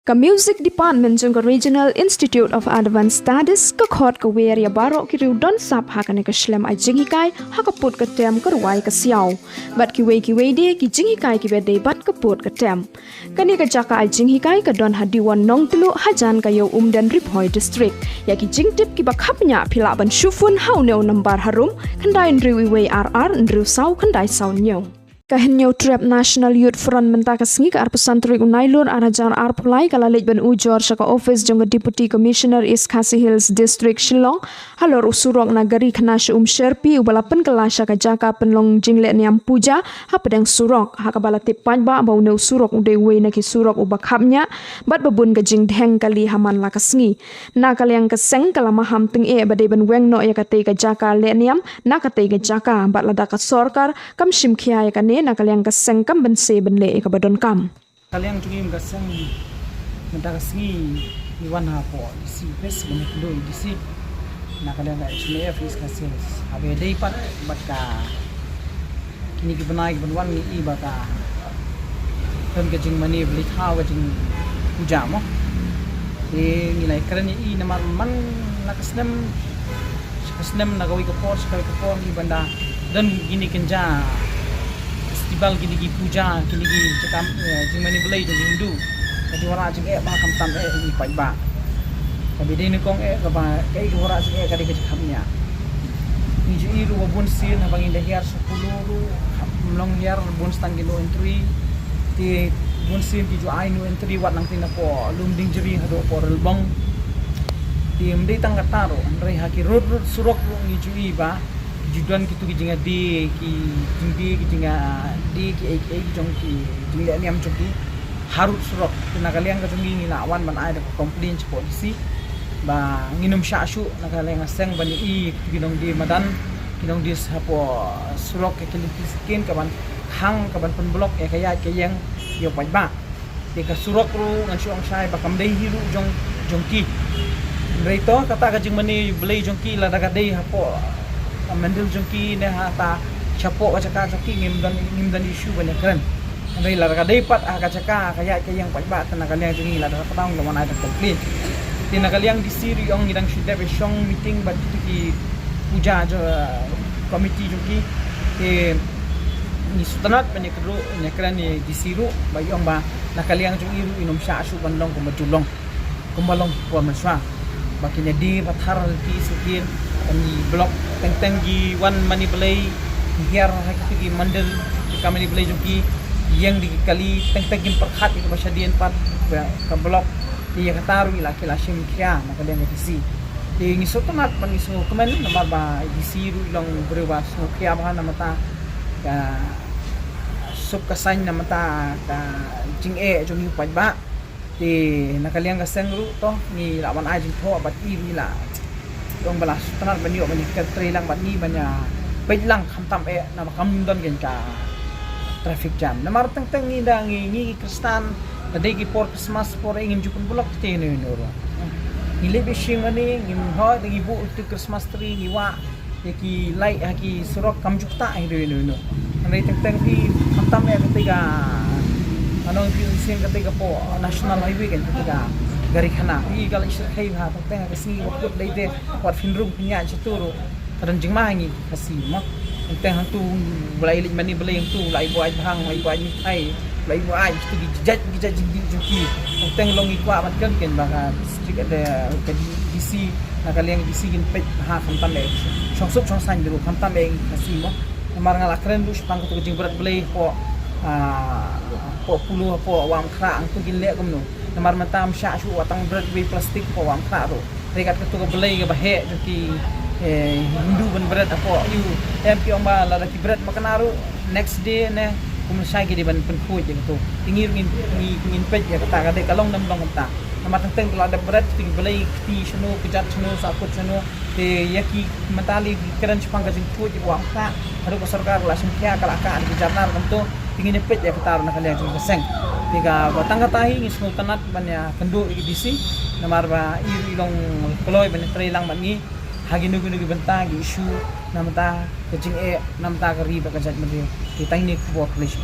Ka Music Department jung ka Regional Institute of Advanced Studies ka khot ka wer ya barok ki riu don sap ha ka ne ka shlem ai jingi kai ha ka put ka tem ka ruai ka siaw bat ki wei de ki jingi kai ki be de bat ka put ka tem ka ni ka jaka ai jingi kai ka don ha diwan nong tulu hajan ka yo umdan Riphoi district ya ki jing tip ki ba khapnya phila ban shufun hau neu number harum khandai riu wei rr riu sau khandai sau nyau Kahenyo Trap National Youth Front mentaka singi ka arpusantri unailur arajar arpulai kala lej ban ujor saka office jonga Deputy Commissioner East Khasi Hills District Shillong halor usurok nagari khanas sherpi ubalapan kala saka jaka penlong jingle niam puja hapadang surok hakabala tip panba bau ne usurok ude we na ki surok ubakhapnya bat babun ka jing dheng kali haman la kasngi na kalyang ka seng kala maham ting e bade ban weng no ya kate ka jaka le niam na kate ka jaka bat lada ka sorkar kam shimkhia ya kane na kalyang kaseng kam bense benle ka badon kam kalyang tugim kaseng mendagasngi iwan hapo si bes benekdo si na kalyang HMF is kases abe dei pat batka kini gibanai gibanwan ni ibaka kan gajing mani beli hawa jing ujamo e nilai kerani i namar man nakasnem nagawi ko por ni banda dan gini kenja festival gini gi puja gini gi cakam jing mani belai jing Hindu jadi wara jing ba kam tam ni pai ba tapi dei ni kong ka ba kai ko wara jing ka dei kamnya ni ju iru bun sin habang indah hiar 10 ru long hiar bun stang gino entry ti bun sin ti ju ai nu entry wat nang tin po lum ding jeri hado po relbong ti mdei tang kataro andrei haki rut surok ni ju i ba judan kitu ki jinga di ki jingdi ki jinga di ki ek jong ki jinga ni am joki harut surok nakaliang ka jongi ni lawan man ai da complain ci polisi ba nginum syashu nakaliang aseng bani i kinong di madan kinong di sapo surok ke skin ka ban hang ka ban penblok e kaya kayang yo pai ba te ka surok ru ngan syong sai ba kam dei hiru jongki reito kata ka jing mani blei jongki la daga dei hapo mendel jongki ne hata chapo ka chaka jongki ngimdan issue banyak keren andai lar ka dei pat ka chaka kaya kayang pai ba tan kaliang jongi la daga patang lo mana ada komplain tin kaliang di siri ong ngidang shide be shong meeting ba ki puja jo committee jongki ke ni sutanat banyak kero nyakran ni di siru ba yong ba nakaliang jongi ru inom sha asu bandong ko majulong kumbalong ko maswa bakinya di pathar ti sekin ni blok teng gi wan mani belai hiar hakiki mandel jika mani belai joki yang di kali teng gi perkhat itu basya dien pat ka blok di kataru ila kila sim kya nakalian di di ngisotonat pangiso kemen namar ba di siru long berwa so kya ba namata ka sup kasany namata ka jing e jomi pa ba di nakalian ka sengru to ni lawan ai jing tho bat i la dong balas tenar banyo banyak ketri lang bat ni banyak lang khamtam e na makam don gen ka traffic jam namar teng ni dang ni kristan kadai ki por Christmas por ingin jupun bulak te no no ni lebe shing ani ngim ho de ibu tu Christmas tree ni wa ki light ki surok kam jukta ai no andai teng ki khamtam e ketiga anong ki sing ketiga po national highway kan ketiga gari khana i gal isir khai ha teng ka si wakut dei de wat finrum punya chituru kadang jing mangi kasi mo teng hang tu belai lik mani belai tu lai buai hang mai buai ni ai lai buai tu gijat jing juki teng long ikwa bat kan ken ba district ada ka DC nakaliang DC gin pet ha khamtam le songsuk songsan dulu khamtam e kasi mo mar ngala keren lu sepang tu jing berat belai po po pulu po wam khra ang tu gin le gumno namar matam sya shu watang berat we plastik po wam khra ro rekat ketu ka belai ka bahe joki Hindu ban berat apo you MP omba la ki berat makanaru next day ne kumusay gidi ban penku je tu tingir ngin pej ya kata kade kalong nam long ta namar teng la ada berat ting belai ti shnu kujat shnu sakut shnu te yaki matali keren sepang ka jing pu je wam khra haru ka sarkar la sengkya kala ka di jarnar kam tu tingin pej ya kata na kalian jing keseng tiga batang katahi ngis tanat banya kendu idisi namar ba ilong kloy ban tre lang mangi haginu bentang isu namta kecing namta kari bakajat mede kita ini buat polisi